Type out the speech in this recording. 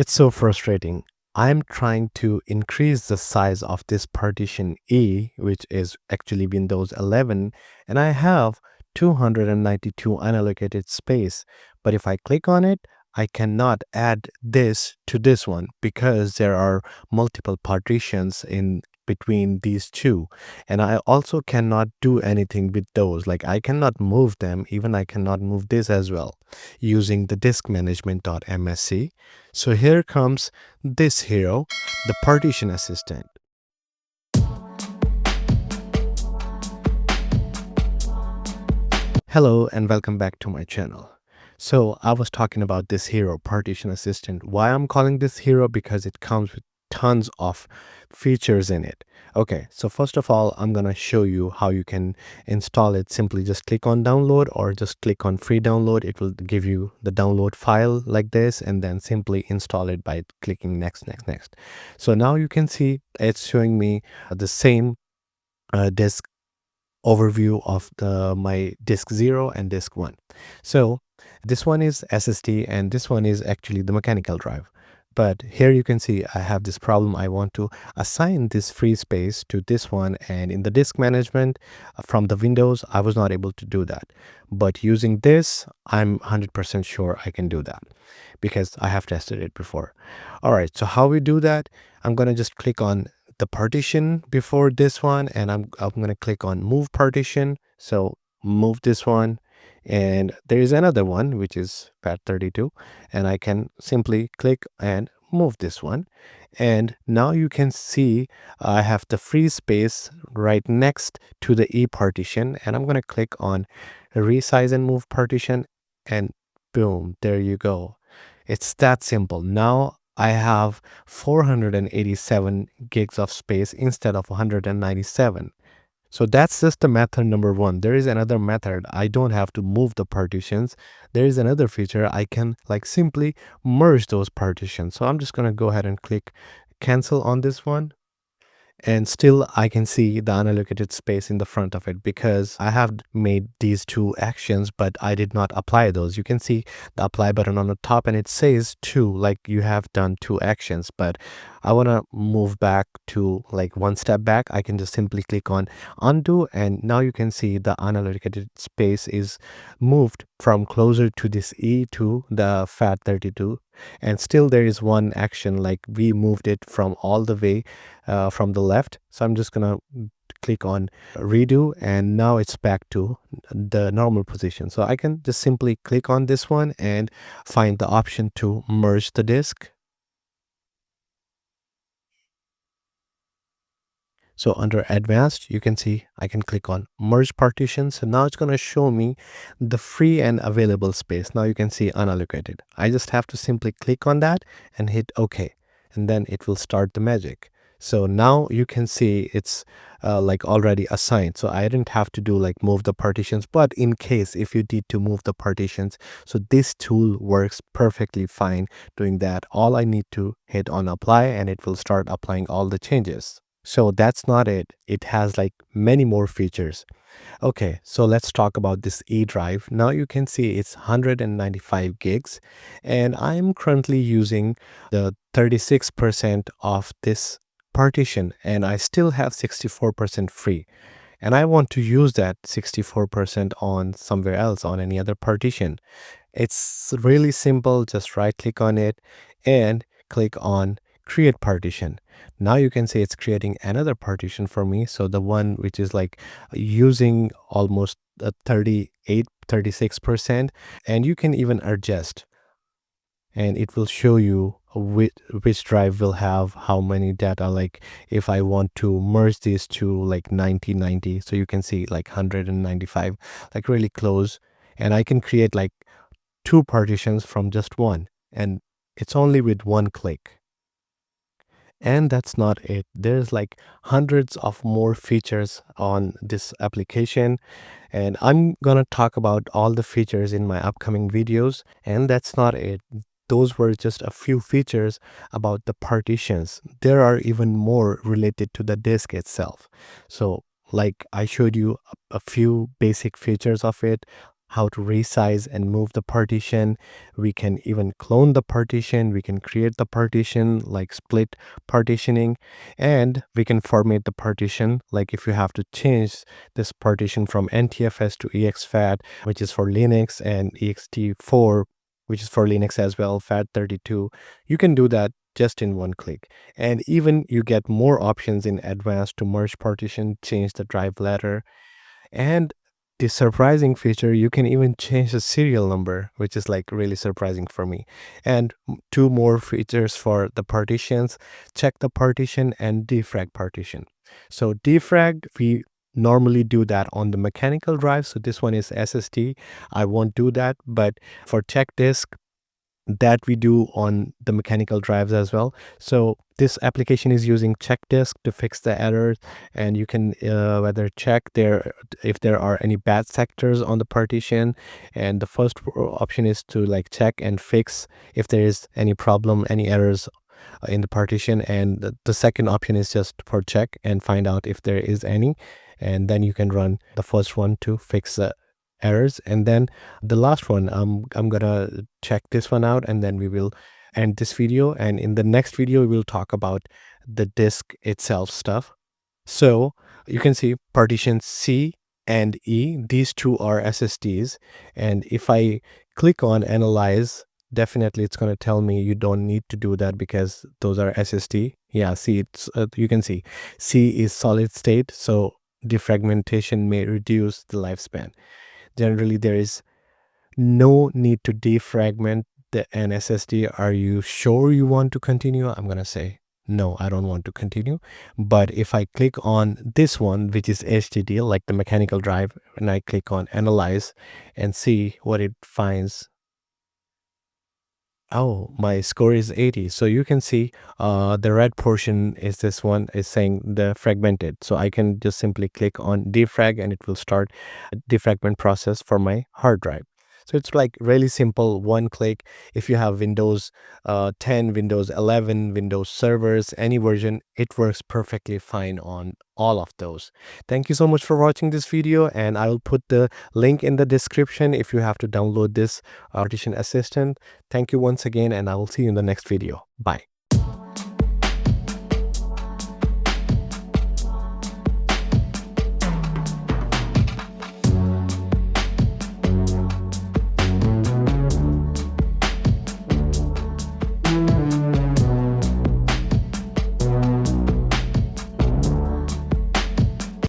It's so frustrating. I'm trying to increase the size of this partition E, which is actually Windows 11, and I have 292 unallocated space. But if I click on it, I cannot add this to this one because there are multiple partitions in between these two. And I also cannot do anything with those. Like I cannot move them, even I cannot move this as well using the diskmgmt.msc. So here comes this hero, the Partition Assistant. Hello and welcome back to my channel. So I was talking about this hero, Partition Assistant. Why I'm calling this hero? Because it comes with tons of features in it. Okay, so first of all, I'm gonna show you how you can install it. Simply just click on download or just click on free download. It will give you the download file like this, and then simply install it by clicking next. So now you can see it's showing me the same disk overview of my disk 0 and disk 1. So this one is SSD and this one is actually the mechanical drive. But here you can see I have this problem. I want to assign this free space to this one, and in the disk management from the Windows, I was not able to do that. But using this, I'm 100% sure I can do that because I have tested it before. All right, so how we do that, I'm going to just click on the partition before this one, and I'm going to click on move partition. So move this one, and there is another one which is FAT32, and I can simply click and move this one. And now you can see I have the free space right next to the E partition, and I'm going to click on resize and move partition, and boom, there you go. It's that simple. Now I have 487 gigs of space instead of 197. So that's just the method number one. There is another method. I don't have to move the partitions. There is another feature. I can like simply merge those partitions. So I'm just going to go ahead and click cancel on this one. And still I can see the unallocated space in the front of it because I have made these two actions, but I did not apply those. You can see the apply button on the top and it says two, like you have done two actions, but I want to move back to like one step back. I can just simply click on undo, and now you can see the unallocated space is moved from closer to this E to the FAT32. And still there is one action, like we moved it from all the way from the left. So I'm just gonna click on redo, and now it's back to the normal position. So I can just simply click on this one and find the option to merge the disk. So under advanced, you can see I can click on merge partitions. So now it's going to show me the free and available space. Now you can see unallocated. I just have to simply click on that and hit OK, and then it will start the magic. So now you can see it's like already assigned. So I didn't have to do like move the partitions, but in case if you need to move the partitions, so this tool works perfectly fine doing that. All I need to hit on apply and it will start applying all the changes. So that's not it. It has like many more features. Okay, so let's talk about this E drive. Now you can see it's 195 gigs, and I'm currently using the 36% of this partition, and I still have 64% free. And I want to use that 64% on somewhere else, on any other partition. It's really simple. Just right click on it and click on create partition. Now you can see it's creating another partition for me. So the one which is like using almost 36%, and you can even adjust, and it will show you which drive will have how many data. Like if I want to merge these two, like 90, so you can see like 195, like really close, and I can create like two partitions from just one, and it's only with one click. And that's not it. There's like hundreds of more features on this application, and I'm gonna talk about all the features in my upcoming videos. And that's not it. Those were just a few features about the partitions. There are even more related to the disk itself. So like I showed you a few basic features of it, how to resize and move the partition. We can even clone the partition. We can create the partition like split partitioning, and we can format the partition. Like if you have to change this partition from NTFS to exFAT, which is for Linux, and ext4, which is for Linux as well, FAT32, you can do that just in one click. And even you get more options in advanced to merge partition, change the drive ladder, and the surprising feature, you can even change the serial number, which is like really surprising for me. And two more features for the partitions: check the partition and defrag partition. So defrag, we normally do that on the mechanical drive. So this one is SSD. I won't do that, but for check disk, that we do on the mechanical drives as well. So this application is using check disk to fix the errors, and you can whether check there if there are any bad sectors on the partition. And the first option is to like check and fix if there is any problem, any errors in the partition, and the second option is just for check and find out if there is any, and then you can run the first one to fix the errors. And then the last one, I'm gonna check this one out, and then we will end this video. And in the next video we will talk about the disk itself stuff. So you can see partitions C and E, these two are SSDs. And if I click on analyze, definitely it's going to tell me you don't need to do that because those are SSD. Yeah, see, it's you can see C is solid state, so defragmentation may reduce the lifespan. Generally, there is no need to defragment an SSD. Are you sure you want to continue? I'm going to say, no, I don't want to continue. But if I click on this one, which is HDD, like the mechanical drive, and I click on analyze and see what it finds. Oh, my score is 80. So you can see the red portion is this one is saying the fragmented. So I can just simply click on defrag and it will start a defragment process for my hard drive. So it's like really simple, one click. If you have Windows 10, Windows 11, Windows servers, any version, it works perfectly fine on all of those. Thank you so much for watching this video, and I will put the link in the description if you have to download this Partition Assistant. Thank you once again, and I will see you in the next video. Bye.